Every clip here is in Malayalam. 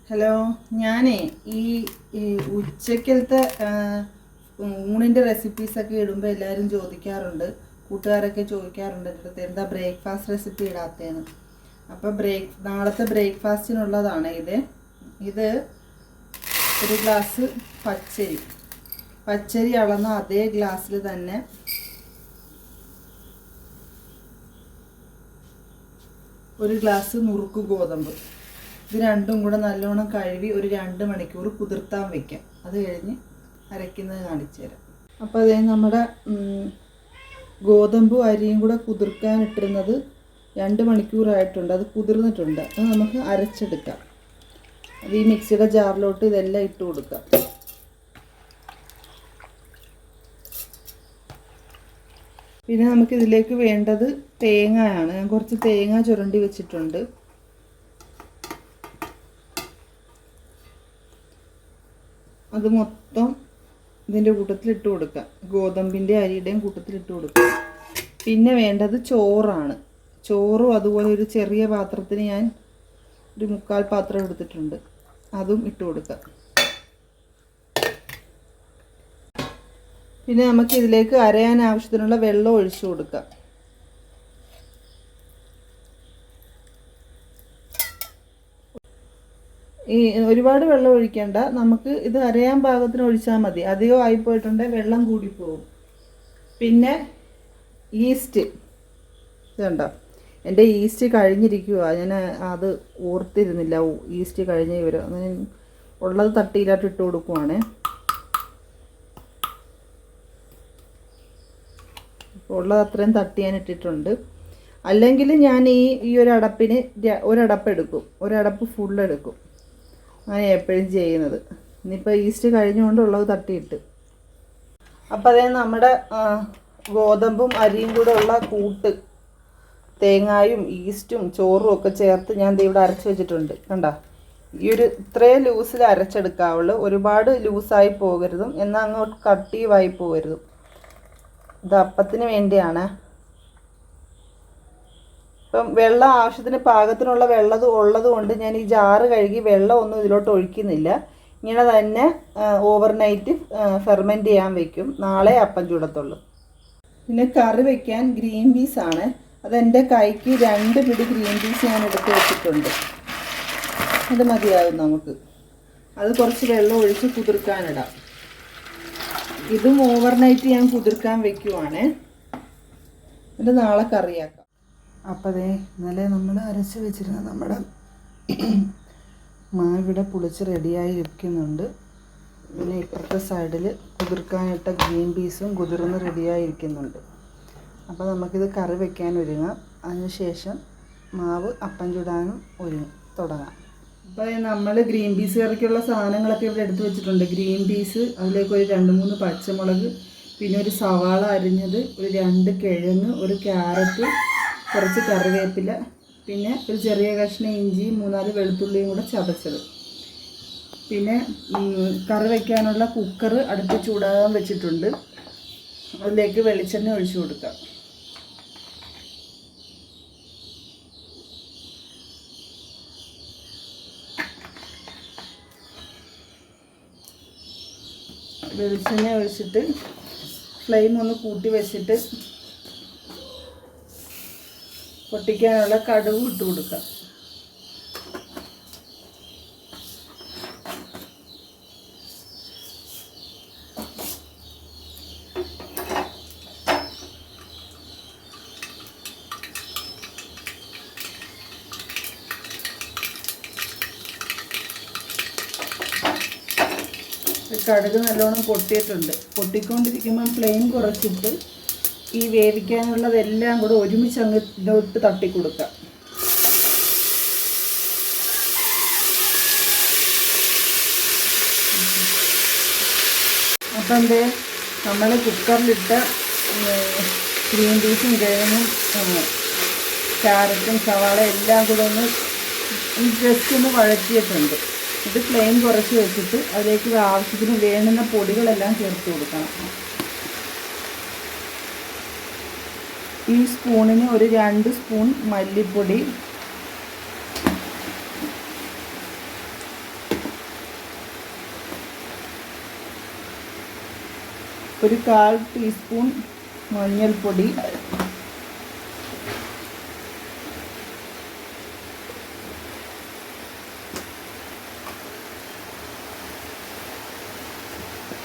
ഹലോ, ഞാനേ ഈ ഉച്ചക്കലത്തെ ഊണിൻ്റെ റെസിപ്പീസൊക്കെ ഇടുമ്പോൾ എല്ലാവരും ചോദിക്കാറുണ്ട്, കൂട്ടുകാരൊക്കെ ചോദിക്കാറുണ്ട് എൻ്റെ അടുത്ത് എന്താ ബ്രേക്ക്ഫാസ്റ്റ് റെസിപ്പി ഇടാത്തതെന്ന്. അപ്പോൾ നാളത്തെ ബ്രേക്ക്ഫാസ്റ്റിനുള്ളതാണ് ഇത് ഒരു ഗ്ലാസ് പച്ചരി അളന്ന അതേ ഗ്ലാസ്സിൽ തന്നെ ഒരു ഗ്ലാസ് നുറുക്ക് ഗോതമ്പ്. ഇത് രണ്ടും കൂടെ നല്ലോണം കഴുകി ഒരു 2 മണിക്കൂർ കുതിർത്താൻ വയ്ക്കാം. അത് കഴിഞ്ഞ് അരയ്ക്കുന്നത് കാണിച്ചു തരാം. അപ്പോൾ അതേ നമ്മുടെ ഗോതമ്പും അരിയും കൂടെ കുതിർക്കാൻ ഇട്ടിരുന്നത് 2 മണിക്കൂറായിട്ടുണ്ട്. അത് കുതിർന്നിട്ടുണ്ട്. അത് നമുക്ക് അരച്ചെടുക്കാം. അത് ഈ മിക്സിയുടെ ജാറിലോട്ട് ഇതെല്ലാം ഇട്ട് കൊടുക്കാം. പിന്നെ നമുക്കിതിലേക്ക് വേണ്ടത് തേങ്ങയാണ്. ഞാൻ കുറച്ച് തേങ്ങ ചുരണ്ടി വെച്ചിട്ടുണ്ട്. അത് മൊത്തം ഇതിൻ്റെ കൂട്ടത്തിലിട്ട് കൊടുക്കാം. ഗോതമ്പിൻ്റെ അരിയുടെയും കൂട്ടത്തിലിട്ട് കൊടുക്കാം. പിന്നെ വേണ്ടത് ചോറാണ്. ചോറും അതുപോലെ ഒരു ചെറിയ പാത്രത്തിന് ഞാൻ ഒരു 3/4 പാത്രം എടുത്തിട്ടുണ്ട്. അതും ഇട്ട് കൊടുക്കാം. പിന്നെ നമുക്ക് ഇതിലേക്ക് അരയാൻ ആവശ്യത്തിനുള്ള വെള്ളം ഒഴിച്ചു കൊടുക്കാം. ഈ ഒരുപാട് വെള്ളം ഒഴിക്കേണ്ട, നമുക്ക് ഇത് അരയാൻ പാകത്തിന് ഒഴിച്ചാൽ മതി. അധികം ആയിപ്പോയിട്ടുണ്ടെങ്കിൽ വെള്ളം കൂടിപ്പോവും. പിന്നെ ഈസ്റ്റ് ഇതുണ്ടോ, എൻ്റെ ഈസ്റ്റ് കഴിഞ്ഞിരിക്കുക. ഞാൻ അത് ഓർത്തിരുന്നില്ല, ഈസ്റ്റ് കഴിഞ്ഞ വിവരം. അങ്ങനെ ഉള്ളത് തട്ടിയിലായിട്ട് ഇട്ട് കൊടുക്കുവാണ്. ഉള്ളത് അത്രയും തട്ടി ഞാൻ ഇട്ടിട്ടുണ്ട്. അല്ലെങ്കിൽ ഞാൻ ഈ ഒരു അടപ്പിന് ഒരടപ്പ് എടുക്കും, ഒരടപ്പ് ഫുള്ളെടുക്കും. അങ്ങനെ എപ്പോഴും ചെയ്യുന്നത്. ഇനിയിപ്പോൾ ഈസ്റ്റ് കഴിഞ്ഞുകൊണ്ടുള്ളത് തട്ടിയിട്ട്. അപ്പോൾ അതേ നമ്മുടെ ഗോതമ്പും അരിയും കൂടെ ഉള്ള കൂട്ട്, തേങ്ങായും ഈസ്റ്റും ചോറും ഒക്കെ ചേർത്ത് ഞാൻ ഇവിടെ അരച്ച് വെച്ചിട്ടുണ്ട്. കണ്ടോ, ഈ ഒരു ഇത്രയും ലൂസിൽ അരച്ചെടുക്കാവുള്ളൂ. ഒരുപാട് ലൂസായി പോകരുതും, എന്നാൽ അങ്ങോട്ട് കട്ടിയുമായി പോകരുതും. ഇത് അപ്പത്തിന് വേണ്ടിയാണ്. ഇപ്പം വെള്ളം ആവശ്യത്തിന് പാകത്തിനുള്ള വെള്ളം ഉള്ളത് കൊണ്ട് ഞാൻ ഈ ജാറ് കഴുകി വെള്ളം ഒന്നും ഇതിലോട്ട് ഒഴിക്കുന്നില്ല. ഇങ്ങനെ തന്നെ ഓവർനൈറ്റ് ഫെർമെൻറ്റ് ചെയ്യാൻ വെക്കും. നാളെ അപ്പം ചൂടത്തുള്ളൂ. പിന്നെ കറി വയ്ക്കാൻ ഗ്രീൻ പീസാണ്. അതെൻ്റെ കൈക്ക് 2 പിടി ഗ്രീൻ പീസ് ഞാൻ എടുത്ത് വെച്ചിട്ടുണ്ട്. അത് മതിയാകും നമുക്ക്. അത് കുറച്ച് വെള്ളം ഒഴിച്ച് കുതിർക്കാനിടാം. ഇതും ഓവർനൈറ്റ് ഞാൻ കുതിർക്കാൻ വെക്കുവാണ്. എന്നിട്ട് നാളെ കറിയാക്കാം. അപ്പോൾ അതേ ഇന്നലെ നമ്മൾ അരച്ച് വെച്ചിരുന്ന നമ്മുടെ മാവിവിടെ പുളിച്ച് റെഡിയായി ഇരിക്കുന്നുണ്ട്. പിന്നെ ഇപ്പുറത്തെ സൈഡിൽ കുതിർക്കാനിട്ട ഗ്രീൻ പീസും കുതിർന്ന് റെഡിയായി ഇരിക്കുന്നുണ്ട്. അപ്പോൾ നമുക്കിത് കറി വെക്കാൻ ഒരുങ്ങാം. അതിനുശേഷം മാവ് അപ്പം ചുടാനും തുടങ്ങാം. അപ്പോൾ നമ്മൾ ഗ്രീൻ പീസ് കറിക്കുള്ള സാധനങ്ങളൊക്കെ ഇവിടെ എടുത്ത് വെച്ചിട്ടുണ്ട്. ഗ്രീൻ പീസ്, അതിലേക്ക് ഒരു 2-3 പച്ചമുളക്, പിന്നെ ഒരു സവാള അരിഞ്ഞത്, ഒരു 2 കിഴങ്ങ്, ഒരു ക്യാരറ്റ്, കുറച്ച് കറിവേപ്പില, പിന്നെ ഒരു ചെറിയ കഷ്ണം ഇഞ്ചിയും 3-4 വെളുത്തുള്ളിയും കൂടെ ചതച്ചത്. പിന്നെ കറി വയ്ക്കാനുള്ള കുക്കർ അടുത്ത് ചൂടാകാൻ വെച്ചിട്ടുണ്ട്. അതിലേക്ക് വെളിച്ചെണ്ണ ഒഴിച്ചു കൊടുക്കാം. വെളിച്ചെണ്ണ ഒഴിച്ചിട്ട് ഫ്ലെയിം ഒന്ന് കൂട്ടി വെച്ചിട്ട് പൊട്ടിക്കാനുള്ള കടുക് ഇട്ട് കൊടുക്കാം. കടുക് നല്ലോണം പൊട്ടിയിട്ടുണ്ട്. പൊട്ടിക്കൊണ്ടിരിക്കുമ്പം ഫ്ലെയിം കുറച്ചിട്ട് ഈ വേവിക്കാനുള്ളതെല്ലാം കൂടെ ഒരുമിച്ച് അങ്ങ് ഇതിലോട്ട് തട്ടിക്കൊടുക്കാം. അപ്പം എന്തേ നമ്മൾ കുക്കറിലിട്ട ഗ്രീൻ പീസും കിഴങ്ങും ക്യാരറ്റും സവാള എല്ലാം കൂടെ ഒന്ന് ജസ്റ്റ് ഒന്ന് വഴറ്റിയിട്ടുണ്ട്. ഇത് ഫ്ലെയിം കുറച്ച് വെച്ചിട്ട് അതിലേക്ക് ആവശ്യത്തിന് വേണ്ടുന്ന പൊടികളെല്ലാം ചേർത്ത് കൊടുക്കണം. ഈ സ്പൂണിന് ഒരു 2 സ്പൂൺ മല്ലിപ്പൊടി, ഒരു 1/4 ടീസ്പൂൺ മഞ്ഞൾപ്പൊടി,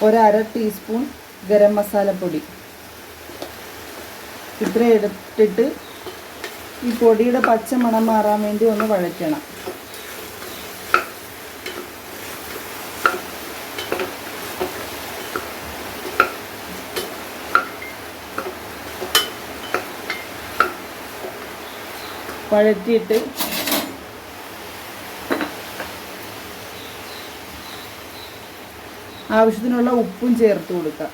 ഒരു 1/2 ടീസ്പൂൺ ഗരം മസാലപ്പൊടി. ഇത്ര എടുത്തിട്ട് ഈ പൊടിയുടെ പച്ച മണം മാറാൻ വേണ്ടി ഒന്ന് വഴറ്റണം. വഴറ്റിയിട്ട് ആവശ്യത്തിനുള്ള ഉപ്പും ചേർത്ത് കൊടുക്കുക.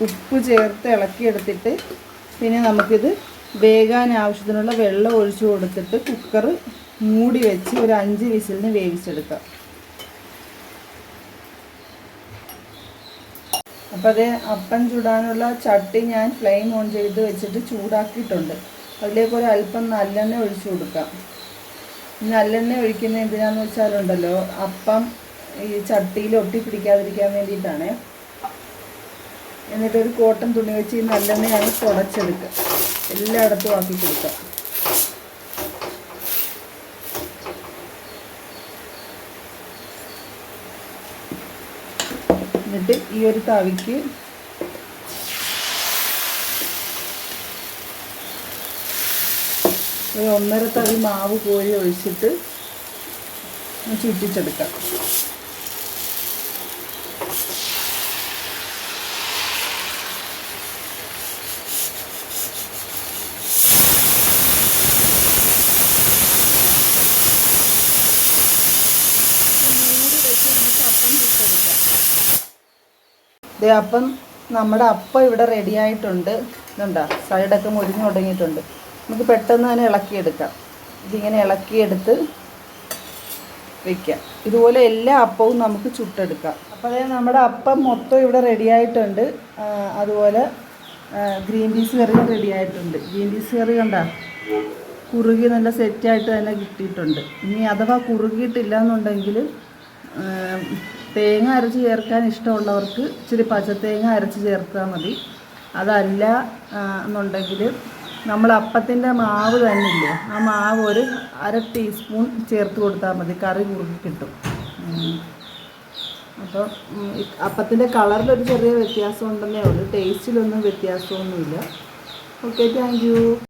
ഉപ്പ് ചേർത്ത് ഇളക്കിയെടുത്തിട്ട് പിന്നെ നമുക്കിത് വേകാൻ ആവശ്യത്തിനുള്ള വെള്ളം ഒഴിച്ചു കൊടുത്തിട്ട് കുക്കർ മൂടി വെച്ച് ഒരു 5 വിസിലിന് വേവിച്ചെടുക്കാം. അപ്പോൾ അത് അപ്പം ചുടാനുള്ള ചട്ടി ഞാൻ ഫ്ലെയിം ഓൺ ചെയ്ത് വെച്ചിട്ട് ചൂടാക്കിയിട്ടുണ്ട്. അതിലേക്ക് ഒരു അല്പം നല്ലെണ്ണ ഒഴിച്ചു കൊടുക്കാം. നല്ലെണ്ണ ഒഴിക്കുന്നത് എന്തിനാണെന്ന് വെച്ചാലുണ്ടല്ലോ, അപ്പം ഈ ചട്ടിയിൽ ഒട്ടിപ്പിടിക്കാതിരിക്കാൻ വേണ്ടിയിട്ടാണ്. എന്നിട്ടൊരു കോട്ടൺ തുണി വെച്ച് ഈ നല്ലെണ്ണയാണ് തുടച്ചെടുക്കുക, എല്ലായിടത്തും ആക്കി കൊടുക്കുക. എന്നിട്ട് ഈ ഒരു തവിക്ക് ഒരു 1.5 തവി മാവ് കോരി ഒഴിച്ചിട്ട് ചുറ്റിച്ചെടുക്കാം. അപ്പം നമ്മുടെ അപ്പം ഇവിടെ റെഡി ആയിട്ടുണ്ട്. ഇതുണ്ടോ, സൈഡൊക്കെ മുരിഞ്ഞു തുടങ്ങിയിട്ടുണ്ട്. നമുക്ക് പെട്ടെന്ന് തന്നെ ഇളക്കിയെടുക്കാം. ഇതിങ്ങനെ ഇളക്കിയെടുത്ത് വയ്ക്കാം. ഇതുപോലെ എല്ലാ അപ്പവും നമുക്ക് ചുട്ടെടുക്കാം. അപ്പോൾ അതായത് നമ്മുടെ അപ്പം മൊത്തം ഇവിടെ റെഡി ആയിട്ടുണ്ട്. അതുപോലെ ഗ്രീൻ പീസ് കറി റെഡി ആയിട്ടുണ്ട്. ഗ്രീൻ പീസ് കറി കണ്ടോ, കുറുകി നല്ല സെറ്റായിട്ട് തന്നെ കിട്ടിയിട്ടുണ്ട്. ഇനി അഥവാ കുറുകിയിട്ടില്ല എന്നുണ്ടെങ്കിൽ തേങ്ങ അരച്ച് ചേർക്കാൻ ഇഷ്ടമുള്ളവർക്ക് ഇച്ചിരി പച്ചത്തേങ്ങ അരച്ച് ചേർത്താൽ മതി. അതല്ല എന്നുണ്ടെങ്കിൽ നമ്മൾ അപ്പത്തിൻ്റെ മാവ് തന്നെ ഇല്ലേ, ആ മാവ് ഒരു 1/2 ടീസ്പൂൺ ചേർത്ത് കൊടുത്താൽ മതി. കറി കുറുകി കിട്ടും. അപ്പോൾ അപ്പത്തിൻ്റെ കളറിലൊരു ചെറിയ വ്യത്യാസം ഉണ്ടെന്നേ ഉള്ളൂ, ടേസ്റ്റിലൊന്നും വ്യത്യാസമൊന്നുമില്ല. Okay, thank you.